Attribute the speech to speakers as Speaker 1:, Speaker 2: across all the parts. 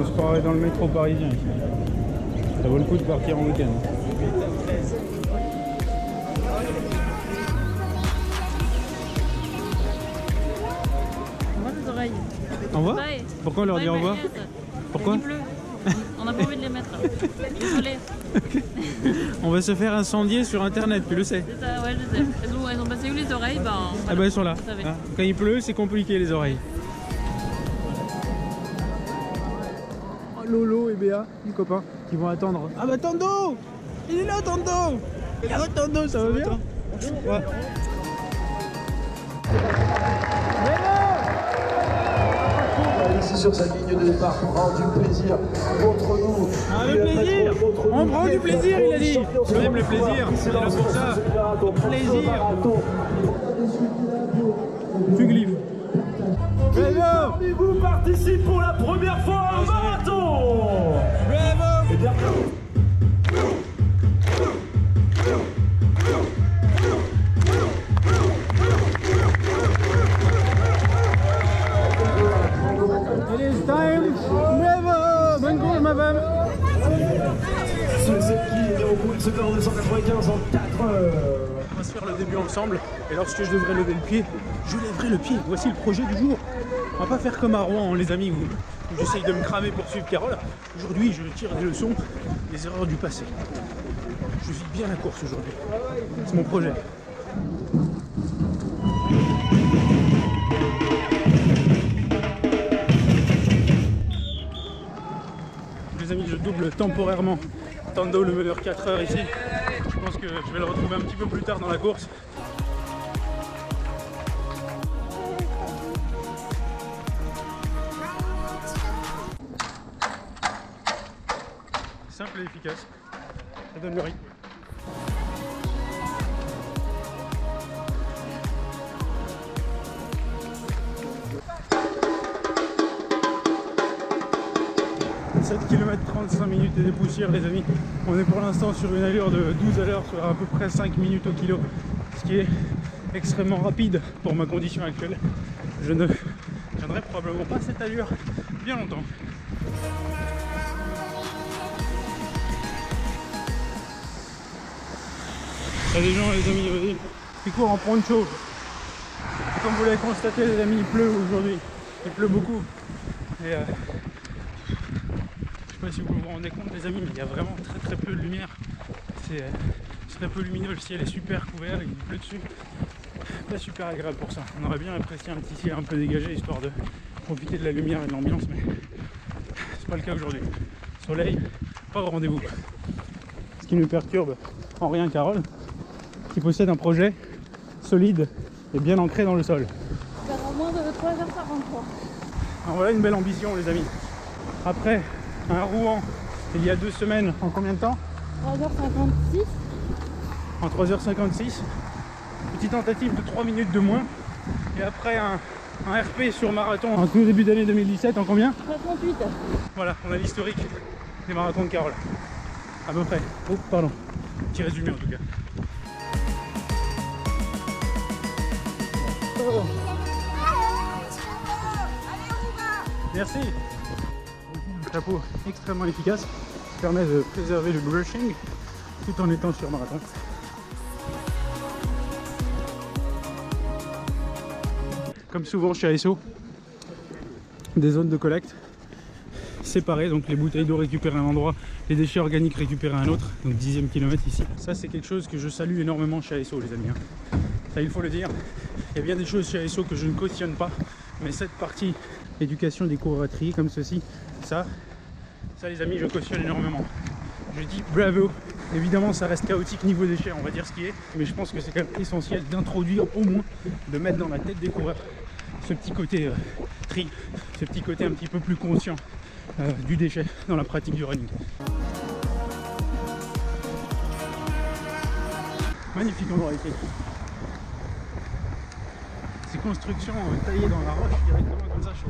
Speaker 1: on se croirait dans le métro parisien ici. Ça vaut le coup de partir en week-end.
Speaker 2: On voit les oreilles.
Speaker 1: Au revoir. Pourquoi on leur dit au revoir? Pourquoi?
Speaker 2: Il pleut. On n'a pas envie de les mettre. Désolé.
Speaker 1: On va se faire incendier sur internet, tu le sais.
Speaker 2: C'est ça, ouais, je sais. Elles ont passé où les oreilles? Ben,
Speaker 1: Ah
Speaker 2: voilà,
Speaker 1: bah elles sont là.
Speaker 2: vous savez.
Speaker 1: Hein, quand il pleut, c'est compliqué les oreilles. Oh, Lolo et Béa, les copains, qui vont attendre. Ah bah Tando! Il est là Tando! Ah Tando, ça va bien? Ouais.
Speaker 3: Ici sur cette ligne de départ, prend du plaisir contre nous.
Speaker 1: Ah, le plaisir! On prend du plaisir, il a dit! Je aime le plaisir, c'est là pour ça! Plaisir! Tu glyphes!
Speaker 3: Bravo! Vous participe pour la première fois au marathon!
Speaker 1: Bravo!
Speaker 3: Et bien,
Speaker 1: It is time! Bravo! Bonne course ma femme!
Speaker 3: c'est celle qui est au bout de ce temps de 195 en 4 heures.
Speaker 1: On va se faire le début ensemble et lorsque je devrais lever le pied, je lèverai le pied. Voici le projet du jour. On va pas faire comme à Rouen les amis où j'essaye de me cramer pour suivre Carole. Aujourd'hui je tire des leçons des erreurs du passé. Je vis bien la course aujourd'hui. C'est mon projet. Les amis, je double temporairement Tando, le meneur 4 heures ici. Je pense que je vais le retrouver un petit peu plus tard dans la course. Simple et efficace. Ça donne le rythme. « 7 km 35 minutes et des poussières les amis. On est pour l'instant sur une allure de 12 à l'heure sur à peu près 5 minutes au kilo. Ce qui est extrêmement rapide pour ma condition actuelle. Je ne tiendrai probablement pas cette allure bien longtemps. Il y a des gens les amis qui courent en poncho. Comme vous l'avez constaté les amis, il pleut aujourd'hui. Il pleut beaucoup. Et je sais pas si vous vous rendez compte les amis, mais il y a vraiment très peu de lumière. C'est très peu lumineux, le ciel est super couvert, il pleut dessus. Pas super agréable pour ça. On aurait bien apprécié un petit ciel un peu dégagé histoire de profiter de la lumière et de l'ambiance, mais c'est pas le cas aujourd'hui. Soleil, pas au rendez-vous. Ce qui nous perturbe en rien Carole, qui possède un projet solide et bien ancré dans le sol.
Speaker 2: Faire en moins de 3h43.
Speaker 1: Alors voilà une belle ambition les amis. Après un Rouen il y a 2 semaines, en combien de temps?
Speaker 2: 3h56.
Speaker 1: En 3h56. Petite tentative de 3 minutes de moins. Et après un RP sur marathon en tout début d'année 2017 en combien?
Speaker 2: 38.
Speaker 1: Voilà, on a l'historique des marathons de Carole. À peu près. Oh pardon. Petit résumé en tout cas. Oh. Merci. Un chapeau extrêmement efficace qui permet de préserver le brushing tout en étant sur marathon. Comme souvent chez ASO, des zones de collecte séparées, donc les bouteilles d'eau récupérées à un endroit, les déchets organiques récupérés à un autre, donc 10e kilomètre ici. Ça c'est quelque chose que je salue énormément chez ASO les amis. Ça il faut le dire, il y a bien des choses chez ASO que je ne cautionne pas, mais cette partie éducation des coureurs à trier comme ceci, ça les amis je cautionne énormément. Je dis bravo. Évidemment ça reste chaotique niveau déchets, on va dire ce qui est, mais je pense que c'est quand même essentiel d'introduire au moins, de mettre dans la tête des coureurs ce petit côté tri, ce petit côté un petit peu plus conscient du déchet dans la pratique du running. Magnifique endroit ici. Ces constructions taillées dans la roche directement comme ça, je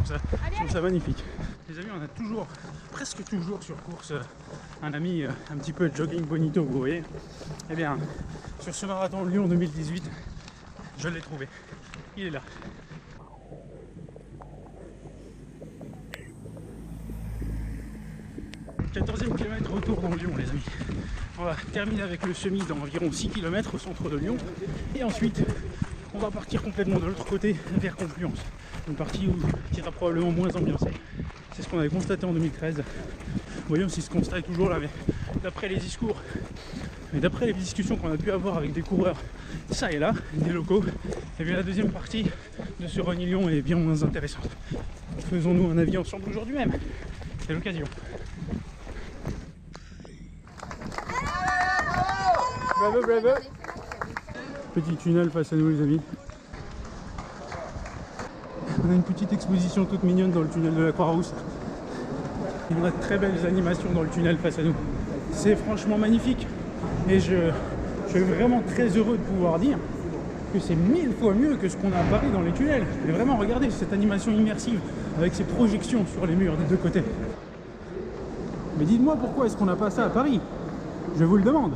Speaker 1: trouve ça magnifique. Les amis, on a toujours, presque toujours sur course, un ami un petit peu jogging bonito, vous voyez. Eh bien, sur ce marathon Lyon 2018, je l'ai trouvé. Il est là. 14e kilomètre retour dans Lyon les amis. On va terminer avec le semi dans environ 6 km au centre de Lyon. Et ensuite on va partir complètement de l'autre côté vers Confluence. Une partie qui sera probablement moins ambiancée. C'est ce qu'on avait constaté en 2013. Voyons si ce constat est toujours là, mais d'après les discours et d'après les discussions qu'on a pu avoir avec des coureurs ça et là, des locaux, et bien la deuxième partie de ce Run Lyon est bien moins intéressante. Faisons-nous un avis ensemble aujourd'hui même. C'est l'occasion. Bravo, bravo. Petit tunnel face à nous les amis. On a une petite exposition toute mignonne dans le tunnel de la Croix-Rousse. On a de très belles animations dans le tunnel face à nous. C'est franchement magnifique. Et je suis vraiment très heureux de pouvoir dire que c'est 1000 fois mieux que ce qu'on a à Paris dans les tunnels. Mais vraiment, regardez cette animation immersive avec ces projections sur les murs des deux côtés. Mais dites-moi pourquoi est-ce qu'on n'a pas ça à Paris? Je vous le demande.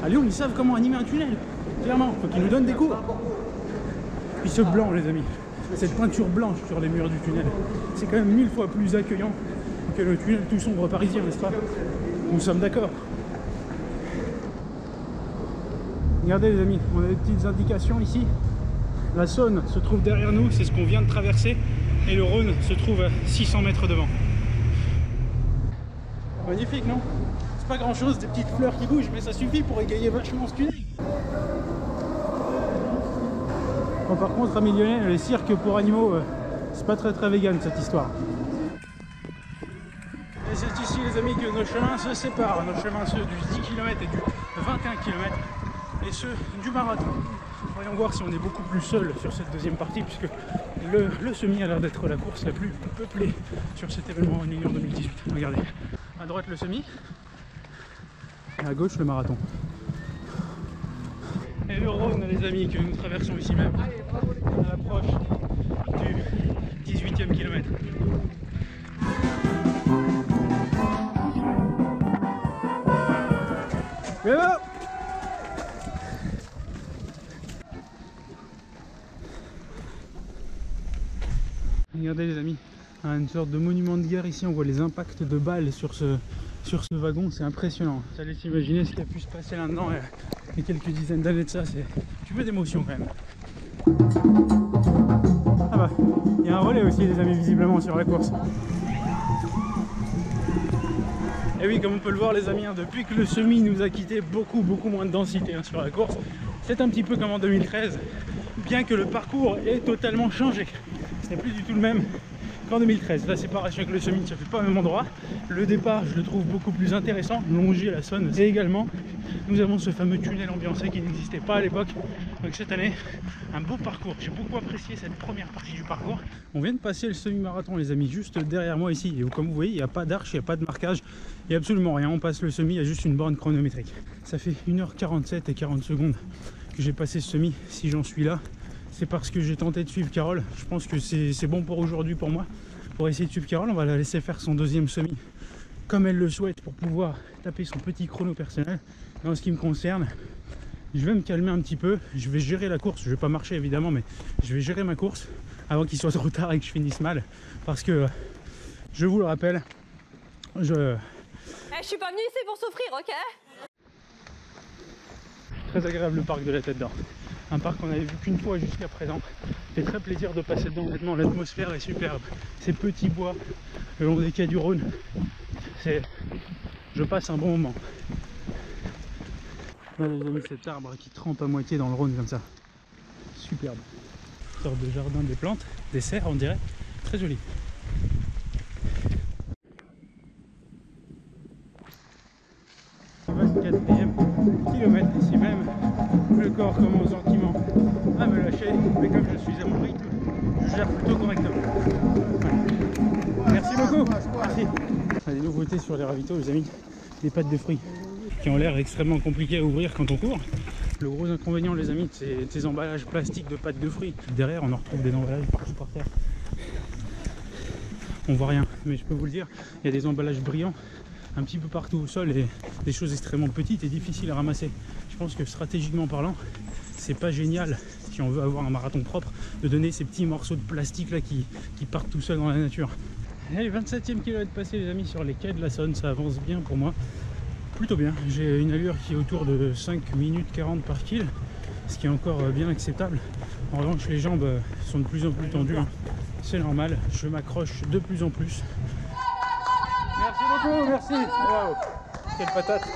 Speaker 1: À Lyon, ils savent comment animer un tunnel. Clairement, il faut qu'ils nous donnent des cours. Puis ce blanc, les amis, cette peinture blanche sur les murs du tunnel, c'est quand même 1000 fois plus accueillant que le tunnel tout sombre parisien, n'est-ce pas? Nous sommes d'accord. Regardez les amis, on a des petites indications ici. La Saône se trouve derrière nous, c'est ce qu'on vient de traverser. Et le Rhône se trouve à 600 mètres devant. Magnifique, non? C'est pas grand chose, des petites fleurs qui bougent, mais ça suffit pour égayer vachement ce tunnel. Bon, par contre, amis lyonnais, les cirques pour animaux, c'est pas très vegan cette histoire. Et c'est ici les amis que nos chemins se séparent. Nos chemins, ceux du 10 km et du 21 km. Et ceux du marathon. Voyons voir si on est beaucoup plus seul sur cette deuxième partie, puisque le semi a l'air d'être la course la plus peuplée sur cet événement en 2018. Regardez, à droite le semi, et à gauche le marathon. Et le Rhône les amis que nous traversons ici même, à l'approche du 18e kilomètre. Bravo! Regardez les amis, une sorte de monument de guerre ici, on voit les impacts de balles sur ce wagon, c'est impressionnant. Ça laisse imaginer ce qui a pu se passer là-dedans il y a quelques dizaines d'années de ça, c'est un petit peu d'émotion quand même. Ah bah, il y a un relais aussi les amis visiblement sur la course. Et oui, comme on peut le voir les amis, depuis que le semi nous a quitté, beaucoup moins de densité sur la course. C'est un petit peu comme en 2013, bien que le parcours ait totalement changé. Ce n'est plus du tout le même qu'en 2013. La séparation avec le semi ne se fait pas au même endroit. Le départ, je le trouve beaucoup plus intéressant, longer la Saône. Et également, nous avons ce fameux tunnel ambiancé qui n'existait pas à l'époque. Donc cette année, un beau parcours. J'ai beaucoup apprécié cette première partie du parcours. On vient de passer le semi-marathon les amis, juste derrière moi ici. Et comme vous voyez, il n'y a pas d'arche, il n'y a pas de marquage, il n'y a absolument rien. On passe le semi, il y a juste une borne chronométrique. Ça fait 1h47 et 40 secondes que j'ai passé ce semi. Si j'en suis là, c'est parce que j'ai tenté de suivre Carole. Je pense que c'est bon pour aujourd'hui pour moi. Pour essayer de suivre Carole, on va la laisser faire son deuxième semi comme elle le souhaite pour pouvoir taper son petit chrono personnel. Et en ce qui me concerne, je vais me calmer un petit peu. Je vais gérer la course. Je vais pas marcher évidemment, mais je vais gérer ma course avant qu'il soit trop tard et que je finisse mal. Parce que, je vous le rappelle, je
Speaker 4: suis pas venu ici pour souffrir, ok?
Speaker 1: Très agréable le parc de la Tête d'Or. Un parc qu'on avait vu qu'une fois jusqu'à présent. C'est très plaisir de passer dedans, honnêtement, l'atmosphère est superbe. Ces petits bois le long des quais du Rhône, je passe un bon moment. Là les amis, cet arbre qui trempe à moitié dans le Rhône comme ça. Superbe. Une sorte de jardin des plantes, des serres on dirait. Très joli. Le 24e kilomètre ici même. Le corps commence gentiment à me lâcher, mais comme je suis à mon rythme, je gère plutôt correctement. Voilà. Merci beaucoup. Merci. Des nouveautés sur les ravitaux, les amis, des pâtes de fruits qui ont l'air extrêmement compliquées à ouvrir quand on court. Le gros inconvénient, les amis, de ces emballages plastiques de pâtes de fruits. Derrière, on en retrouve des emballages partout par terre. On voit rien, mais je peux vous le dire, il y a des emballages brillants un petit peu partout au sol et des choses extrêmement petites et difficiles à ramasser. Je pense que stratégiquement parlant, c'est pas génial si on veut avoir un marathon propre de donner ces petits morceaux de plastique là qui partent tout seuls dans la nature. Allez, 27e kilomètre passé les amis sur les quais de la Saône, ça avance bien pour moi. Plutôt bien, j'ai une allure qui est autour de 5 minutes 40 par kill, ce qui est encore bien acceptable. En revanche les jambes sont de plus en plus tendues, hein. C'est normal, je m'accroche de plus en plus. Merci beaucoup, merci. Wow. Quelle patate.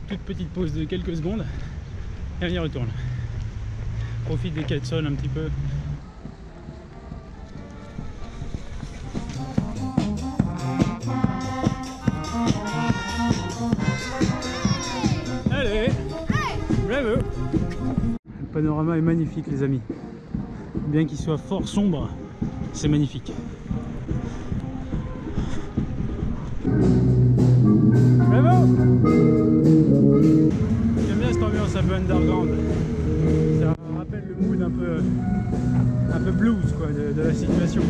Speaker 1: Toute petite pause de quelques secondes et on y retourne. Profite des quais de sol un petit peu. Allez, bravo. Le panorama est magnifique les amis. Bien qu'il soit fort sombre, c'est magnifique. Bravo. J'aime bien cette ambiance un peu underground. Ça rappelle le mood un peu blues quoi, de la situation.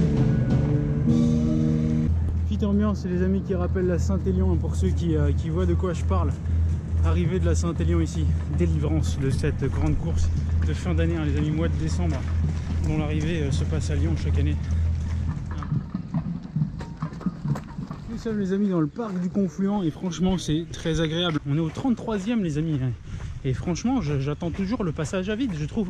Speaker 1: Petite ambiance les amis qui rappelle la Saint-Élion pour ceux qui voient de quoi je parle. Arrivée de la Saint-Élion ici, délivrance de cette grande course de fin d'année, hein, les amis, mois de décembre, dont l'arrivée se passe à Lyon chaque année. Nous sommes les amis dans le parc du Confluent et franchement c'est très agréable. On est au 33e les amis, hein, et franchement j'attends toujours le passage à vide. Je trouve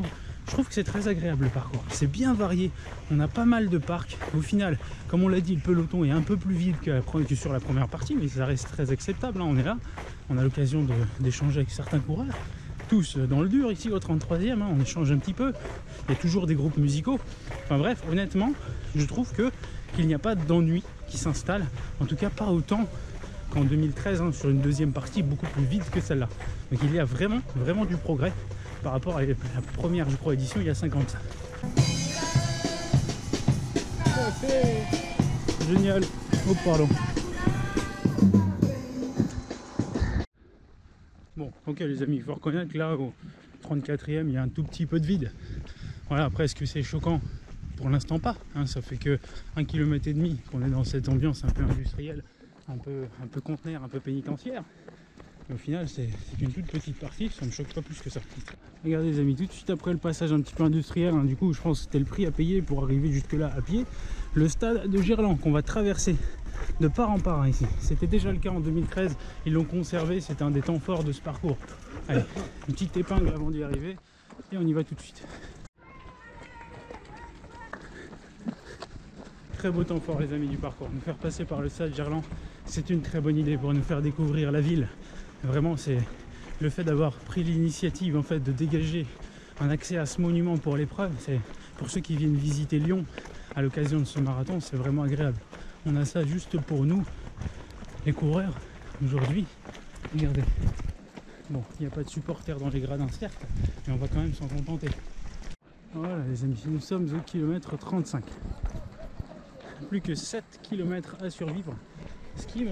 Speaker 1: que c'est très agréable le parcours, c'est bien varié, on a pas mal de parcs. Au final, comme on l'a dit, le peloton est un peu plus vide que sur la première partie, mais ça reste très acceptable, hein. On est là, on a l'occasion d'échanger avec certains coureurs, tous dans le dur ici au 33e, hein. On échange un petit peu, il y a toujours des groupes musicaux. Enfin bref, honnêtement, je trouve qu'il n'y a pas d'ennui qui s'installe, en tout cas pas autant qu'en 2013, hein, sur une deuxième partie beaucoup plus vide que celle-là. Donc il y a vraiment du progrès par rapport à la première, je crois, édition il y a 5 ans de ça. Génial. Oh pardon. Bon, ok les amis, il faut reconnaître que là au 34e il y a un tout petit peu de vide. Voilà, après est-ce que c'est choquant? Pour l'instant pas, hein, ça fait que 1,5 km qu'on est dans cette ambiance un peu industrielle, un peu conteneur, un peu pénitentiaire. Mais au final c'est une toute petite partie, ça ne me choque pas plus que ça. Regardez les amis, tout de suite après le passage un petit peu industriel, hein, du coup je pense que c'était le prix à payer pour arriver jusque là à pied, le stade de Gerland qu'on va traverser de part en part, hein, ici. C'était déjà le cas en 2013, ils l'ont conservé, c'était un des temps forts de ce parcours. Allez, une petite épingle avant d'y arriver et on y va tout de suite. Très beau temps fort les amis du parcours, nous faire passer par le stade Gerland, c'est une très bonne idée pour nous faire découvrir la ville. Vraiment c'est le fait d'avoir pris l'initiative en fait de dégager un accès à ce monument pour l'épreuve, c'est pour ceux qui viennent visiter Lyon à l'occasion de ce marathon, c'est vraiment agréable. On a ça juste pour nous les coureurs aujourd'hui. Regardez, bon il n'y a pas de supporters dans les gradins certes, mais on va quand même s'en contenter. Voilà les amis, nous sommes au kilomètre 35. Plus que 7 km à survivre. Ce qui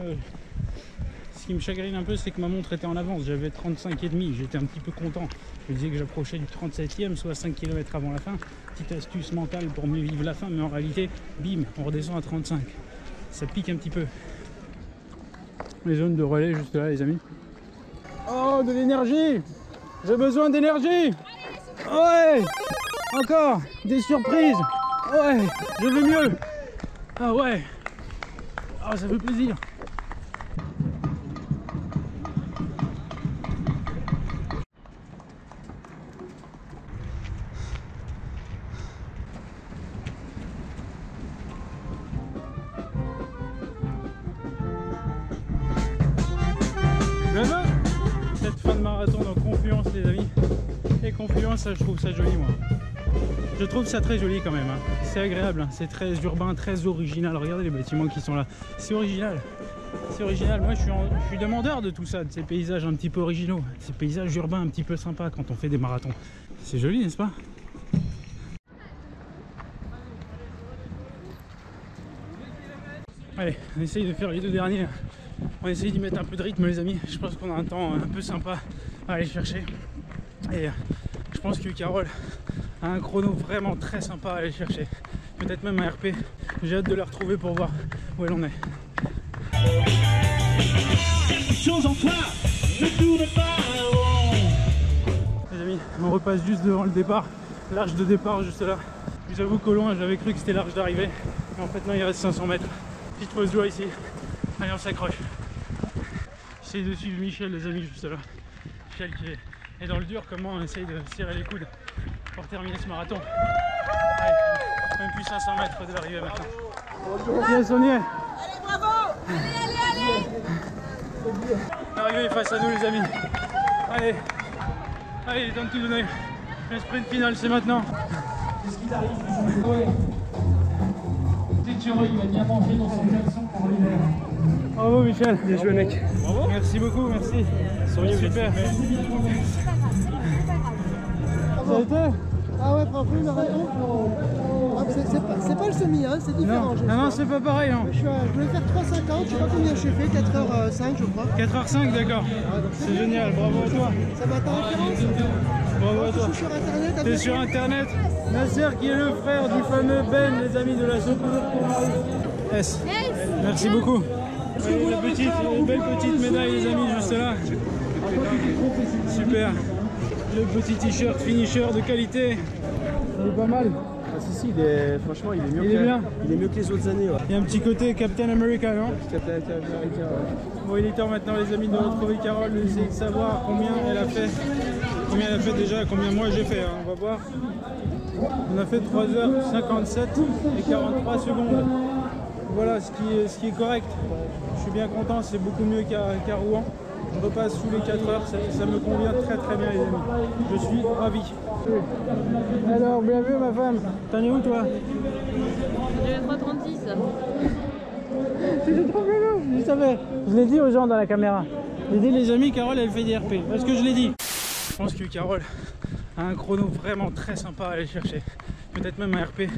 Speaker 1: me chagrine un peu, c'est que ma montre était en avance. J'avais 35,5, j'étais un petit peu content. Je me disais que j'approchais du 37e, soit 5 km avant la fin. Petite astuce mentale pour mieux vivre la fin, mais en réalité, bim, on redescend à 35. Ça pique un petit peu. Les zones de relais juste là, les amis. Oh, de l'énergie! J'ai besoin d'énergie! Ouais! Encore! Des surprises! Ouais! Je veux mieux! Ah ouais! Ah, ça fait plaisir! Bravo! Cette fin de marathon dans Confluence les amis. Et Confluence, ça, je trouve ça joli moi. Je trouve ça très joli quand même, hein. C'est agréable, hein. C'est très urbain, très original. Regardez les bâtiments qui sont là, c'est original. C'est original, moi je suis demandeur de tout ça, de ces paysages un petit peu originaux, ces paysages urbains un petit peu sympas quand on fait des marathons. C'est joli n'est-ce pas? Allez, on essaye de faire les deux derniers. On essaye d'y mettre un peu de rythme les amis. Je pense qu'on a un temps un peu sympa à aller chercher. Et je pense que Carole a un chrono vraiment très sympa à aller chercher. Peut-être même un RP. J'ai hâte de la retrouver pour voir où elle en est. Les amis, on repasse juste devant le départ. l'arche de départ juste là. Je vous avoue qu'au loin j'avais cru que c'était l'arche d'arrivée, mais en fait non, il reste 500 mètres. Petite pause joie ici. Allez, on s'accroche. J'essaye de suivre Michel, les amis, juste là. Michel qui est dans le dur, comment on essaye de serrer les coudes pour terminer ce marathon. Allez, même plus 500 mètres de l'arrivée maintenant. Yes, on y est.
Speaker 4: Allez, bravo! Allez!
Speaker 1: L'arrivée est face à nous, les amis. Allez, allez, il est temps de tout donner. Le sprint final, c'est maintenant.
Speaker 5: Il va bien manger dans son caleçon pour l'hiver.
Speaker 1: Bravo Michel.
Speaker 5: Bien joué mec.
Speaker 1: Bravo. Merci beaucoup, merci. Super. Ça a été?
Speaker 6: Ah ouais, franchement, le marathon, c'est pas le semi, hein, c'est différent.
Speaker 1: Non, c'est pas pareil. Hein.
Speaker 6: Je voulais faire 3,50, je sais pas combien j'ai fait, 4h05 je crois.
Speaker 1: 4h05, d'accord. C'est génial, bravo à toi.
Speaker 6: Ça va ta référence?
Speaker 1: Bravo à toi.
Speaker 6: Je suis sur internet.
Speaker 1: T'es sur internet? Nasser qui est le frère du fameux Ben, les amis de la soupe. Yes. Merci beaucoup. Une belle petite médaille, les amis, juste là. Super. Le petit t-shirt finisher de qualité. Il est pas mal.
Speaker 7: Ah si, franchement il est mieux,
Speaker 1: Il est bien.
Speaker 7: Il est mieux que les autres années. Ouais.
Speaker 1: Il y a un petit côté Captain America, non?
Speaker 7: Captain America, ouais.
Speaker 1: Bon, il est temps maintenant, les amis, de retrouver Carole, d'essayer de savoir combien elle a fait. Combien elle a fait déjà, combien moi j'ai fait, hein. On va voir. On a fait 3h57 et 43 secondes. Voilà ce qui est correct. Je suis bien content, c'est beaucoup mieux qu'à Rouen. Je repasse sous les 4 heures, ça me convient très bien, les amis. Je suis ravi. Alors, bienvenue ma femme. T'en es où toi?
Speaker 2: J'ai 3,36.
Speaker 1: C'est trop bien, je savais. Je l'ai dit aux gens dans la caméra. J'ai dit les amis, Carole elle fait des RP. Est-ce que je l'ai dit? Je pense que Carole a un chrono vraiment très sympa à aller chercher. Peut-être même un RP.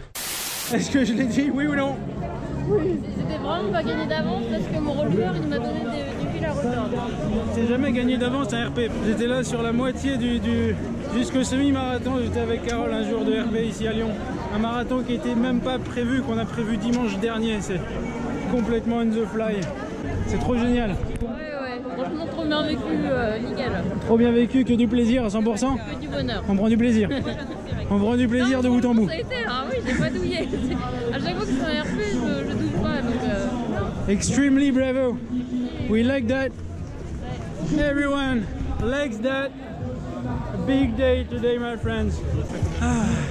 Speaker 1: Est-ce que je l'ai dit, oui ou non?
Speaker 2: Oui. C'était vraiment pas gagné d'avance parce que mon roller il m'a donné des fils à retordre.
Speaker 1: J'ai jamais gagné d'avance un RP. J'étais là sur la moitié jusqu'au semi-marathon. J'étais avec Carole un jour de RP ici à Lyon. Un marathon qui était même pas prévu, qu'on a prévu dimanche dernier. C'est complètement on the fly. C'est trop génial.
Speaker 2: Ouais, franchement trop bien vécu, nickel.
Speaker 1: Trop bien vécu, que du plaisir à 100%.
Speaker 2: Que du bonheur.
Speaker 1: On prend du plaisir. On prend du plaisir de bout en bout.
Speaker 2: Ça a été, hein, oui, j'ai pas douillé. À chaque fois que je fais un RP, je douille pas. Donc,
Speaker 1: Extremely bravo. We like that. Everyone likes that. A big day today, my friends.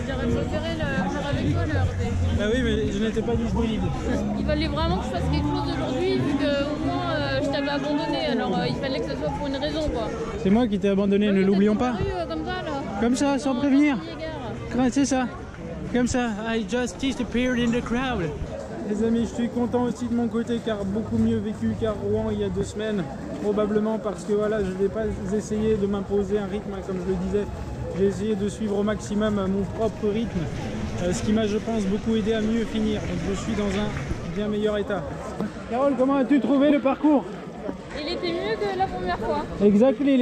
Speaker 2: J'aurais préféré le faire avec toi, le RP.
Speaker 1: Ah oui, mais je n'étais pas disponible.
Speaker 2: Il fallait vraiment que je fasse quelque chose aujourd'hui, vu qu'au moins je t'avais abandonné. Alors il fallait que ce soit pour une raison, quoi.
Speaker 1: C'est moi qui t'ai abandonné, ne l'oublions pas.
Speaker 2: Comme ça, là.
Speaker 1: Comme ça, sans prévenir. C'est ça. Comme ça. I just disappeared in the crowd. Les amis, je suis content aussi de mon côté car beaucoup mieux vécu qu'à Rouen il y a 2 semaines. Probablement parce que voilà, je n'ai pas essayé de m'imposer un rythme, comme je le disais. J'ai essayé de suivre au maximum mon propre rythme. Ce qui m'a, je pense, beaucoup aidé à mieux finir. Donc je suis dans un bien meilleur état. Carole, comment as-tu trouvé le parcours?
Speaker 2: Il était mieux que la première fois.
Speaker 1: Exactement, il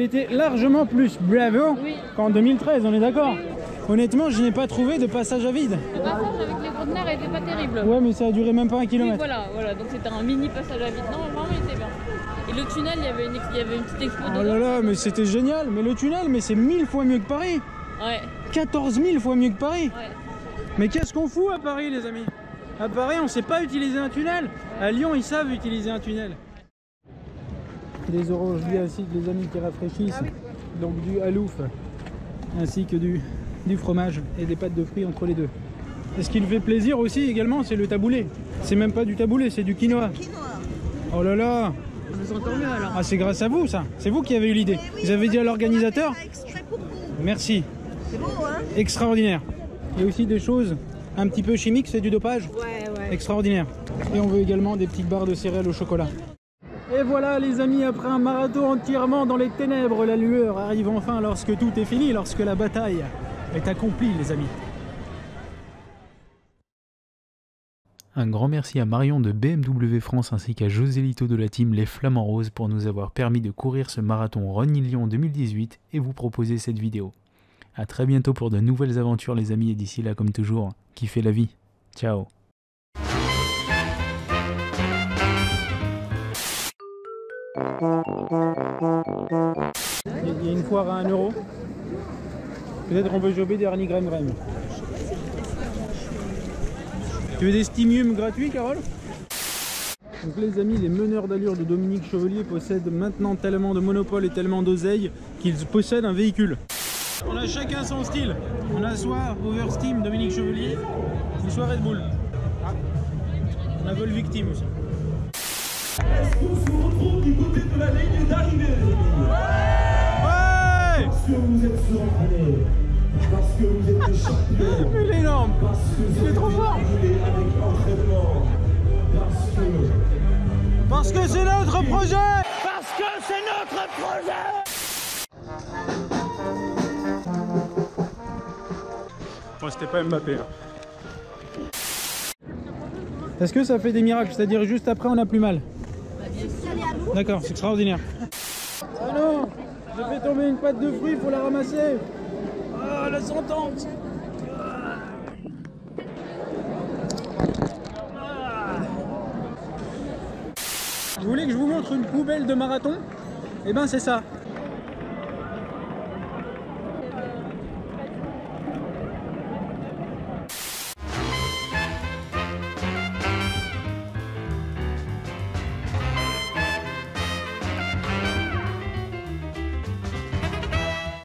Speaker 1: était largement plus bravo qu'en 2013, on est d'accord? Honnêtement, je n'ai pas trouvé de passage à vide.
Speaker 2: Le passage avec les conteneurs était pas terrible.
Speaker 1: Ouais, mais ça a duré même pas 1 kilomètre.
Speaker 2: Oui, voilà, donc c'était un mini passage à vide. Non, vraiment, il était bien. Et le tunnel, il y avait une petite expo dedans.
Speaker 1: Oh là là, mais c'était génial. Mais le tunnel, mais c'est 1000 fois mieux que Paris.
Speaker 2: Ouais.
Speaker 1: 14 000 fois mieux que Paris.
Speaker 2: Ouais.
Speaker 1: Mais qu'est-ce qu'on fout à Paris, les amis? À Paris, on sait pas utiliser un tunnel. À Lyon, ils savent utiliser un tunnel. Des oranges acides, les amis, qui rafraîchissent. Donc du halouf, ainsi que du fromage et des pâtes de fruits entre les deux. Et ce qui me fait plaisir aussi également, c'est le taboulé. C'est même pas du taboulé, c'est du quinoa. Oh là là!
Speaker 2: Je me sens encore mieux alors.
Speaker 1: Ah, c'est grâce à vous, ça. C'est vous qui avez eu l'idée. Vous avez dit à l'organisateur? Merci.
Speaker 4: C'est beau, hein?
Speaker 1: Extraordinaire. Il y a aussi des choses un petit peu chimiques, c'est du dopage.
Speaker 4: Ouais.
Speaker 1: Extraordinaire. Et on veut également des petites barres de céréales au chocolat. Et voilà les amis, après un marathon entièrement dans les ténèbres, la lueur arrive enfin lorsque tout est fini, lorsque la bataille est accomplie, les amis.
Speaker 8: Un grand merci à Marion de BMW France ainsi qu'à Joselito de la team Les Flamants Roses pour nous avoir permis de courir ce marathon Run-Lyon 2018 et vous proposer cette vidéo. A très bientôt pour de nouvelles aventures les amis et d'ici là comme toujours, kiffez la vie. Ciao.
Speaker 1: Il y a une foire à 1 €. Peut-être qu'on peut choper des Ernie Graham. Tu veux des stimules gratuits, Carole? Donc les amis, les meneurs d'allure de Dominique Chevelier possèdent maintenant tellement de monopole et tellement d'oseille qu'ils possèdent un véhicule. On a chacun son style. On a soit Oversteam Dominique Chevelier, ou soit Red Bull. Ah. On a Vol Victime aussi.
Speaker 3: Est-ce qu'on se retrouve du côté de la ligne d'arrivée, les amis?
Speaker 1: Ouais!
Speaker 3: Parce que vous êtes surentraînés, parce que vous êtes des champions,
Speaker 1: Mais il est énorme!
Speaker 3: parce que vous êtes réguliers avec entraînement,
Speaker 1: Parce que c'est notre projet!
Speaker 3: Parce que c'est notre projet!
Speaker 1: Bon, c'était pas Mbappé. Hein. Est-ce que ça fait des miracles? C'est-à-dire juste après on a plus mal? D'accord, c'est extraordinaire. Ah non! J'ai fait tomber une pâte de fruits, faut la ramasser! Ah, la sentence! Vous voulez que je vous montre une poubelle de marathon? Eh ben c'est ça.